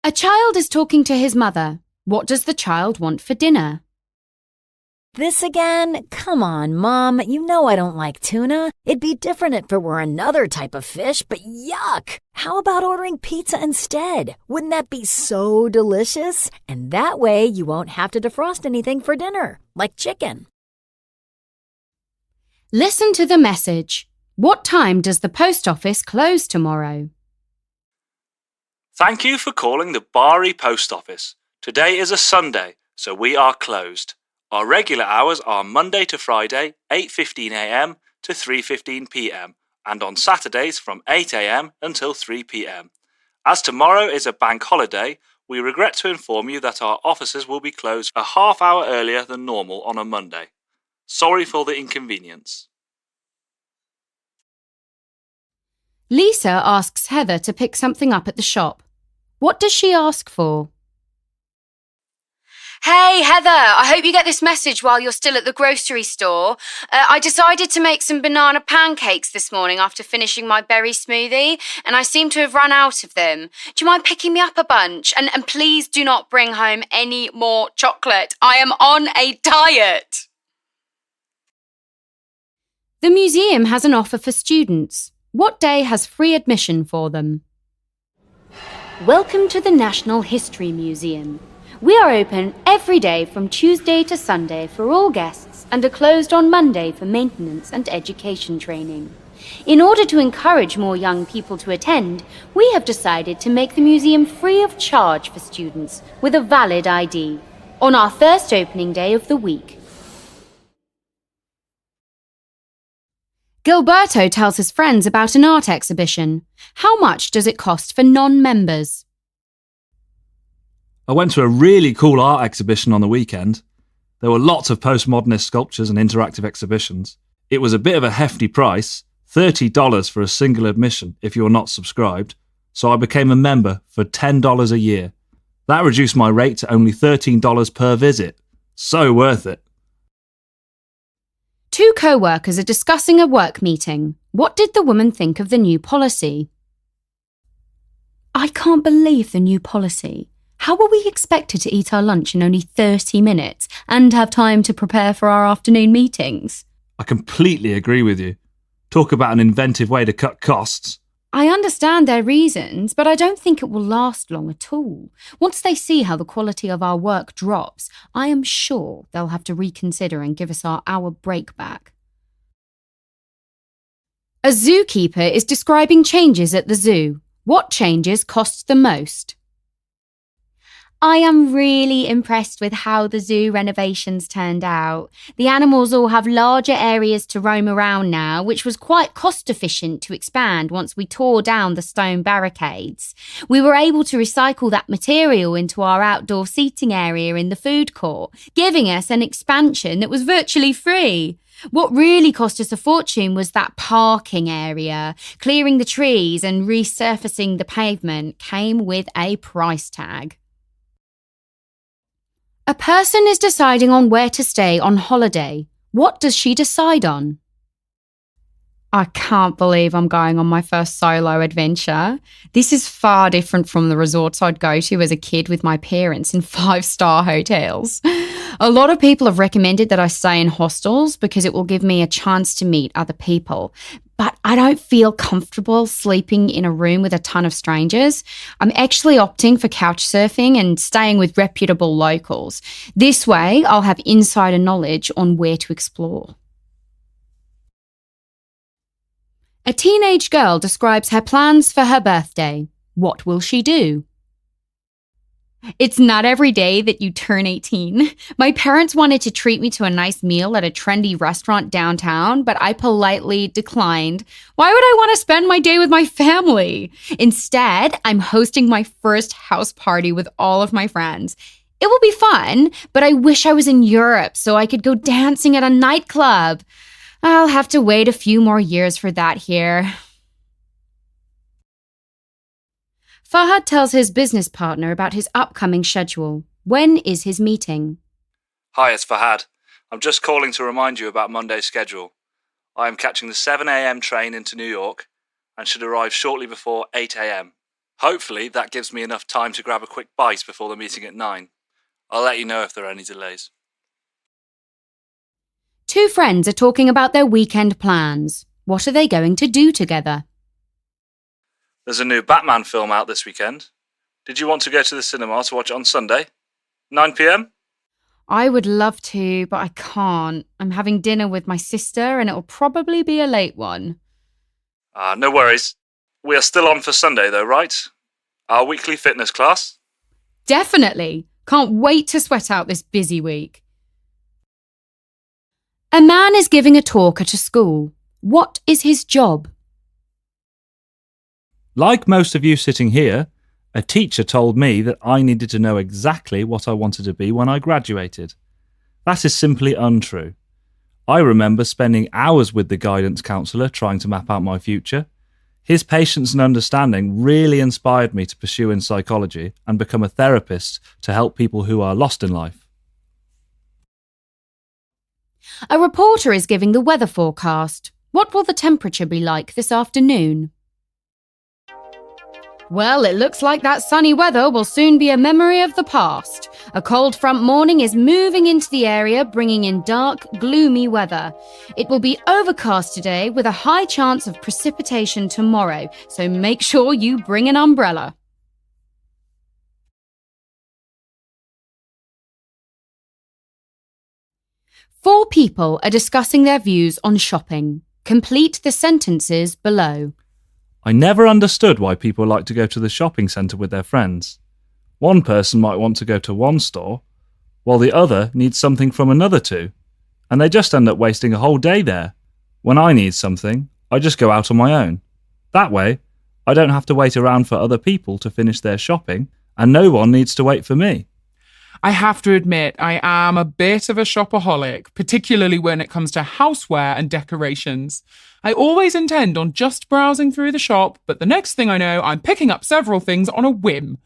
A child is talking to his mother. What does the child want for dinner? This again? Come on, Mom. You know I don't like tuna. It'd be different if it were another type of fish, but yuck! How about ordering pizza instead? Wouldn't that be so delicious? And that way you won't have to defrost anything for dinner, like chicken. Listen to the message. What time does the post office close tomorrow? Thank you for calling the Bari Post Office. Today is a Sunday, so we are closed. Our regular hours are Monday to Friday, 8:15 a.m. to 3:15 p.m. and on Saturdays from 8 a.m. until 3 p.m. As tomorrow is a bank holiday, we regret to inform you that our offices will be closed a half hour earlier than normal on a Monday. Sorry for the inconvenience. Lisa asks Heather to pick something up at the shop. What does she ask for? Hey, Heather, I hope you get this message while you're still at the grocery store. I decided to make some banana pancakes this morning after finishing my berry smoothie, and I seem to have run out of them. Do you mind picking me up a bunch? And please do not bring home any more chocolate. I am on a diet. The museum has an offer for students. What day has free admission for them? Welcome to the National History Museum. We are open every day from Tuesday to Sunday for all guests and are closed on Monday for maintenance and education training. In order to encourage more young people to attend, we have decided to make the museum free of charge for students with a valid ID on our first opening day of the week. Gilberto tells his friends about an art exhibition. How much does it cost for non-members? I went to a really cool art exhibition on the weekend. There were lots of postmodernist sculptures and interactive exhibitions. It was a bit of a hefty price, $30 for a single admission if you're not subscribed, so I became a member for $10 a year. That reduced my rate to only $13 per visit. So worth it. Two co-workers are discussing a work meeting. What did the woman think of the new policy? I can't believe the new policy. How are we expected to eat our lunch in only 30 minutes and have time to prepare for our afternoon meetings? I completely agree with you. Talk about an inventive way to cut costs. I understand their reasons, but I don't think it will last long at all. Once they see how the quality of our work drops, I am sure they'll have to reconsider and give us our hour break back. A zookeeper is describing changes at the zoo. What changes cost the most? I am really impressed with how the zoo renovations turned out. The animals all have larger areas to roam around now, which was quite cost efficient to expand once we tore down the stone barricades. We were able to recycle that material into our outdoor seating area in the food court, giving us an expansion that was virtually free. What really cost us a fortune was that parking area. Clearing the trees and resurfacing the pavement came with a price tag. A person is deciding on where to stay on holiday. What does she decide on? I can't believe I'm going on my first solo adventure. This is far different from the resorts I'd go to as a kid with my parents in 5-star hotels. A lot of people have recommended that I stay in hostels because it will give me a chance to meet other people. But I don't feel comfortable sleeping in a room with a ton of strangers. I'm actually opting for couch surfing and staying with reputable locals. This way, I'll have insider knowledge on where to explore. A teenage girl describes her plans for her birthday. What will she do? It's not every day that you turn 18. My parents wanted to treat me to a nice meal at a trendy restaurant downtown, but I politely declined. Why would I want to spend my day with my family? Instead, I'm hosting my first house party with all of my friends. It will be fun, but I wish I was in Europe so I could go dancing at a nightclub. I'll have to wait a few more years for that here. Fahad tells his business partner about his upcoming schedule. When is his meeting? Hi, it's Fahad. I'm just calling to remind you about Monday's schedule. I am catching the 7 a.m. train into New York and should arrive shortly before 8 a.m. Hopefully that gives me enough time to grab a quick bite before the meeting at 9. I'll let you know if there are any delays. Two friends are talking about their weekend plans. What are they going to do together? There's a new Batman film out this weekend. Did you want to go to the cinema to watch it on Sunday? 9 p.m? I would love to, but I can't. I'm having dinner with my sister and it'll probably be a late one. No worries. We are still on for Sunday though, right? Our weekly fitness class? Definitely. Can't wait to sweat out this busy week. A man is giving a talk at a school. What is his job? Like most of you sitting here, a teacher told me that I needed to know exactly what I wanted to be when I graduated. That is simply untrue. I remember spending hours with the guidance counsellor trying to map out my future. His patience and understanding really inspired me to pursue in psychology and become a therapist to help people who are lost in life. A reporter is giving the weather forecast. What will the temperature be like this afternoon? Well, it looks like that sunny weather will soon be a memory of the past. A cold front morning is moving into the area, bringing in dark, gloomy weather. It will be overcast today with a high chance of precipitation tomorrow, so make sure you bring an umbrella. Four people are discussing their views on shopping. Complete the sentences below. I never understood why people like to go to the shopping centre with their friends. One person might want to go to one store, while the other needs something from another two, and they just end up wasting a whole day there. When I need something, I just go out on my own. That way, I don't have to wait around for other people to finish their shopping, and no one needs to wait for me. I have to admit, I am a bit of a shopaholic, particularly when it comes to houseware and decorations. I always intend on just browsing through the shop, but the next thing I know, I'm picking up several things on a whim.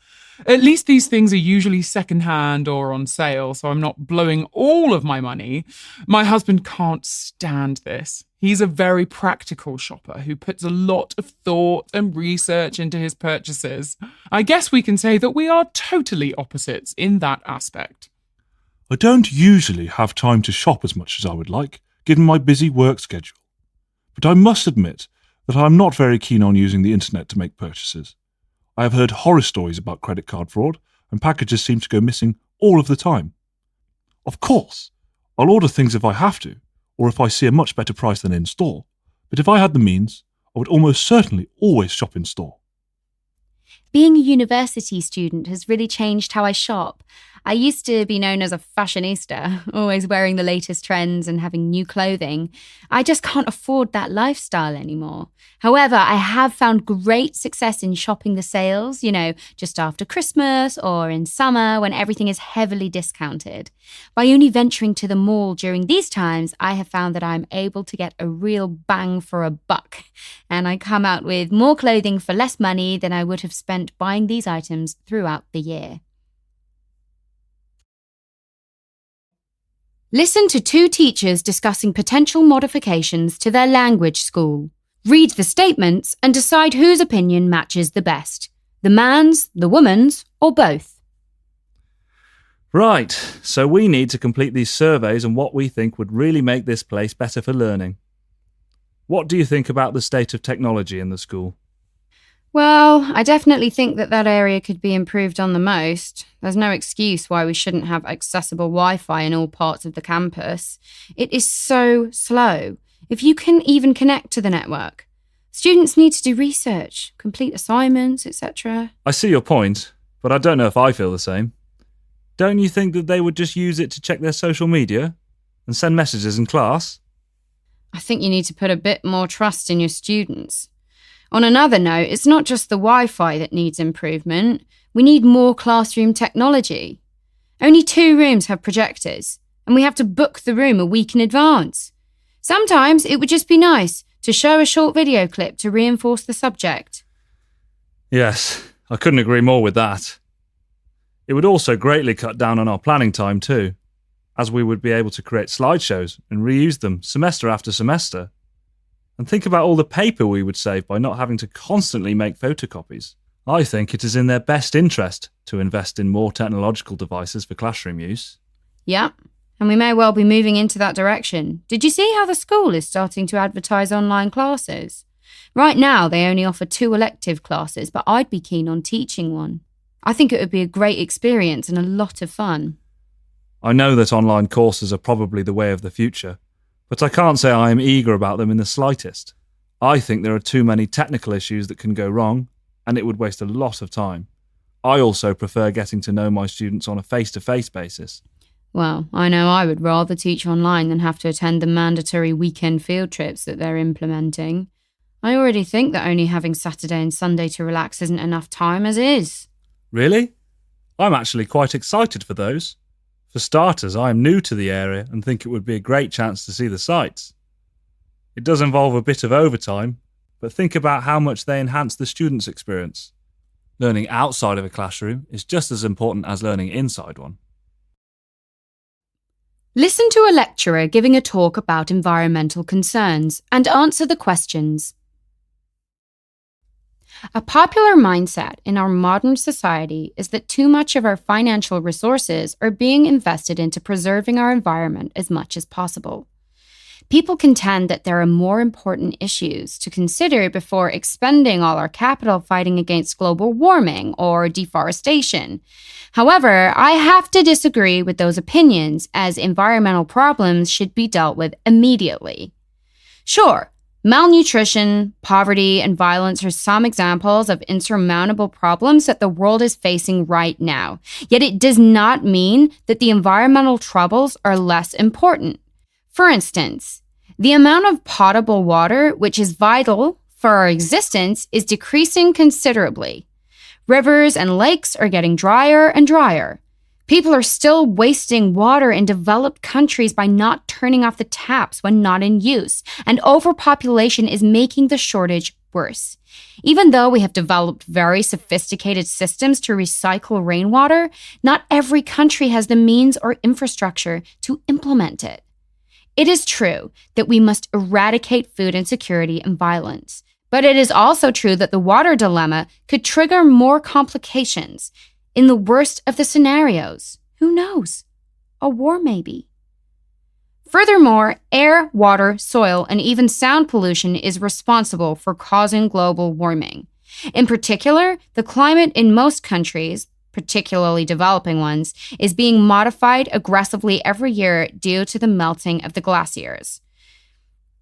At least these things are usually secondhand or on sale, so I'm not blowing all of my money. My husband can't stand this. He's a very practical shopper who puts a lot of thought and research into his purchases. I guess we can say that we are totally opposites in that aspect. I don't usually have time to shop as much as I would like, given my busy work schedule. But I must admit that I am not very keen on using the internet to make purchases. I have heard horror stories about credit card fraud, and packages seem to go missing all of the time. Of course, I'll order things if I have to, or if I see a much better price than in store, but if I had the means, I would almost certainly always shop in store. Being a university student has really changed how I shop. I used to be known as a fashionista, always wearing the latest trends and having new clothing. I just can't afford that lifestyle anymore. However, I have found great success in shopping the sales, just after Christmas or in summer when everything is heavily discounted. By only venturing to the mall during these times, I have found that I'm able to get a real bang for a buck, and I come out with more clothing for less money than I would have spent buying these items throughout the year. Listen to two teachers discussing potential modifications to their language school. Read the statements and decide whose opinion matches the best. The man's, the woman's, or both. Right, so we need to complete these surveys on what we think would really make this place better for learning. What do you think about the state of technology in the school? Well, I definitely think that area could be improved on the most. There's no excuse why we shouldn't have accessible Wi-Fi in all parts of the campus. It is so slow, if you can even connect to the network. Students need to do research, complete assignments, etc. I see your point, but I don't know if I feel the same. Don't you think that they would just use it to check their social media and send messages in class? I think you need to put a bit more trust in your students. On another note, it's not just the Wi-Fi that needs improvement. We need more classroom technology. Only 2 rooms have projectors, and we have to book the room a week in advance. Sometimes it would just be nice to show a short video clip to reinforce the subject. Yes, I couldn't agree more with that. It would also greatly cut down on our planning time too, as we would be able to create slideshows and reuse them semester after semester. And think about all the paper we would save by not having to constantly make photocopies. I think it is in their best interest to invest in more technological devices for classroom use. Yep, and we may well be moving into that direction. Did you see how the school is starting to advertise online classes? Right now, they only offer 2 elective classes, but I'd be keen on teaching one. I think it would be a great experience and a lot of fun. I know that online courses are probably the way of the future, but I can't say I am eager about them in the slightest. I think there are too many technical issues that can go wrong, and it would waste a lot of time. I also prefer getting to know my students on a face-to-face basis. Well, I know I would rather teach online than have to attend the mandatory weekend field trips that they're implementing. I already think that only having Saturday and Sunday to relax isn't enough time as is. Really? I'm actually quite excited for those. For starters, I am new to the area and think it would be a great chance to see the sights. It does involve a bit of overtime, but think about how much they enhance the student's experience. Learning outside of a classroom is just as important as learning inside one. Listen to a lecturer giving a talk about environmental concerns and answer the questions. A popular mindset in our modern society is that too much of our financial resources are being invested into preserving our environment as much as possible. People contend that there are more important issues to consider before expending all our capital fighting against global warming or deforestation. However, I have to disagree with those opinions, as environmental problems should be dealt with immediately. Sure, malnutrition, poverty, and violence are some examples of insurmountable problems that the world is facing right now. Yet it does not mean that the environmental troubles are less important. For instance, the amount of potable water, which is vital for our existence, is decreasing considerably. Rivers and lakes are getting drier and drier. People are still wasting water in developed countries by not turning off the taps when not in use, and overpopulation is making the shortage worse. Even though we have developed very sophisticated systems to recycle rainwater, not every country has the means or infrastructure to implement it. It is true that we must eradicate food insecurity and violence, but it is also true that the water dilemma could trigger more complications. In the worst of the scenarios, who knows? A war maybe. Furthermore, air, water, soil, and even sound pollution is responsible for causing global warming. In particular, the climate in most countries, particularly developing ones, is being modified aggressively every year due to the melting of the glaciers.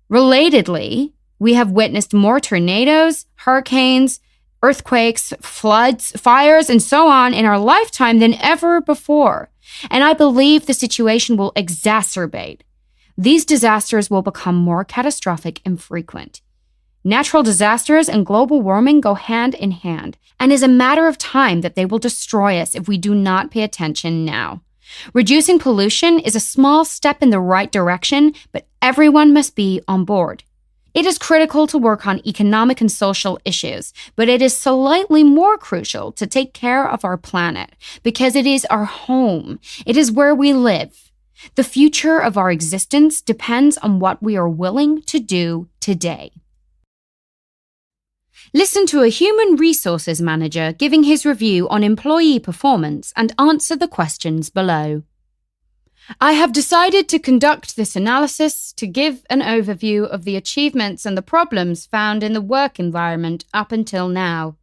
Relatedly, we have witnessed more tornadoes, hurricanes, earthquakes, floods, fires, and so on in our lifetime than ever before. And I believe the situation will exacerbate. These disasters will become more catastrophic and frequent. Natural disasters and global warming go hand in hand, and is a matter of time that they will destroy us if we do not pay attention now. Reducing pollution is a small step in the right direction, but everyone must be on board. It is critical to work on economic and social issues, but it is slightly more crucial to take care of our planet, because it is our home. It is where we live. The future of our existence depends on what we are willing to do today. Listen to a human resources manager giving his review on employee performance and answer the questions below. I have decided to conduct this analysis to give an overview of the achievements and the problems found in the work environment up until now.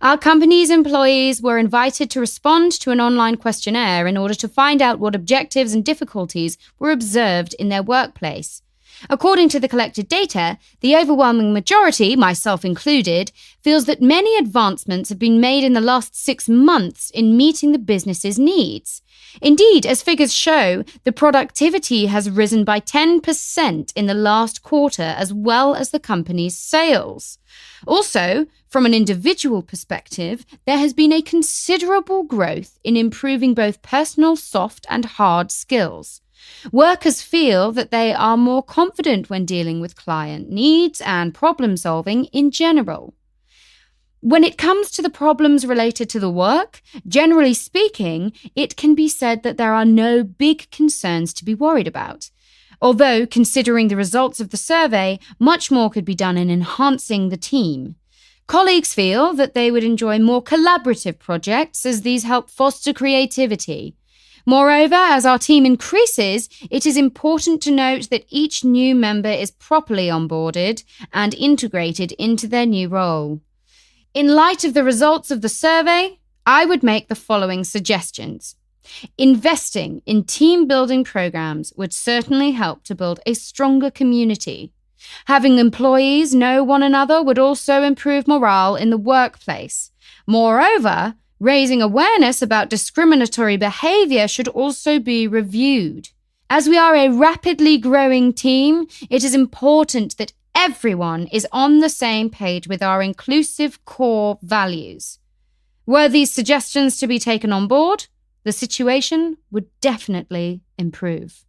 Our company's employees were invited to respond to an online questionnaire in order to find out what objectives and difficulties were observed in their workplace. According to the collected data, the overwhelming majority, myself included, feels that many advancements have been made in the last 6 months in meeting the business's needs. Indeed, as figures show, the productivity has risen by 10% in the last quarter, as well as the company's sales. Also, from an individual perspective, there has been a considerable growth in improving both personal soft and hard skills. Workers feel that they are more confident when dealing with client needs and problem solving in general. When it comes to the problems related to the work, generally speaking, it can be said that there are no big concerns to be worried about. Although, considering the results of the survey, much more could be done in enhancing the team. Colleagues feel that they would enjoy more collaborative projects as these help foster creativity. Moreover, as our team increases, it is important to note that each new member is properly onboarded and integrated into their new role. In light of the results of the survey, I would make the following suggestions. Investing in team-building programs would certainly help to build a stronger community. Having employees know one another would also improve morale in the workplace. Moreover, raising awareness about discriminatory behaviour should also be reviewed. As we are a rapidly growing team, it is important that everyone is on the same page with our inclusive core values. Were these suggestions to be taken on board, the situation would definitely improve.